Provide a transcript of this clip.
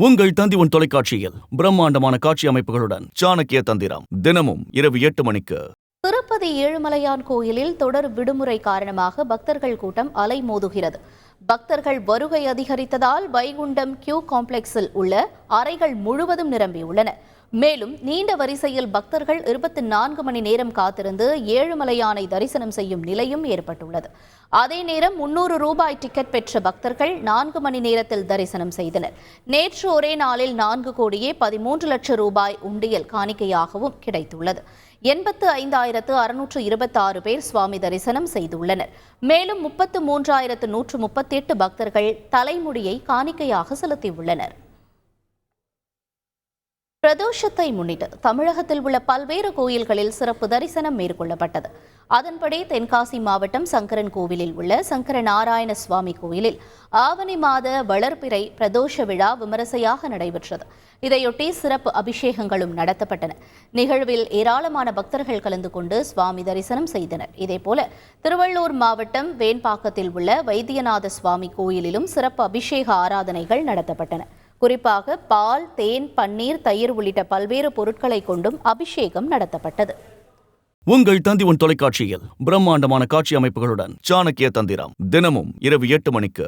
உங்கள் தந்தி தொலைக்காட்சியில் பிரம்மாண்டமான காட்சி அமைப்புகளுடன் சாணக்கிய தந்திரம் தினமும் இரவு 8 மணிக்கு. திருப்பதி ஏழுமலையான் கோயிலில் தொடர் விடுமுறை காரணமாக பக்தர்கள் கூட்டம் அலைமோதுகிறது. பக்தர்கள் வருகை அதிகரித்ததால் வைகுண்டம் கியூ காம்ப்ளெக்ஸில் உள்ள அறைகள் முழுவதும் நிரம்பியுள்ளன. மேலும் நீண்ட வரிசையில் பக்தர்கள் 24 மணி நேரம் காத்திருந்து ஏழுமலையானை தரிசனம் செய்யும் நிலையும் ஏற்பட்டுள்ளது. அதே நேரம் 300 ரூபாய் டிக்கெட் பெற்ற பக்தர்கள் 4 மணி நேரத்தில் தரிசனம் செய்தனர். நேற்று ஒரே நாளில் 4,13 லட்சம் ரூபாய் உண்டியல் காணிக்கையாகவும் கிடைத்துள்ளது. 85,626 பேர் சுவாமி தரிசனம் செய்துள்ளனர். மேலும் 33,138 பக்தர்கள் தலைமுடியை காணிக்கையாக செலுத்தியுள்ளனர். பிரதோஷத்தை முன்னிட்டு தமிழகத்தில் உள்ள பல்வேறு கோயில்களில் சிறப்பு தரிசனம் மேற்கொள்ளப்பட்டது. அதன்படி தென்காசி மாவட்டம் சங்கரன் கோவிலில் உள்ள சங்கர நாராயண சுவாமி கோயிலில் ஆவணி மாத வளர்பிறை பிரதோஷ விழா விமரிசையாக நடைபெற்றது. இதையொட்டி சிறப்பு அபிஷேகங்களும் நடத்தப்பட்டன. நிகழ்வில் ஏராளமான பக்தர்கள் கலந்து கொண்டு சுவாமி தரிசனம் செய்தனர். இதேபோல திருவள்ளூர் மாவட்டம் வேண்பாக்கத்தில் உள்ள வைத்தியநாத சுவாமி கோயிலிலும் சிறப்பு அபிஷேக ஆராதனைகள் நடத்தப்பட்டன. குறிப்பாக பால், தேன், பன்னீர், தயிர் உள்ளிட்ட பல்வேறு பொருட்களை கொண்டும் அபிஷேகம் நடத்தப்பட்டது. உங்கள் தந்தி தொலைக்காட்சியில் பிரம்மாண்டமான காட்சி அமைப்புகளுடன் சாணக்கிய தந்திரம் தினமும் இரவு 8 மணிக்கு.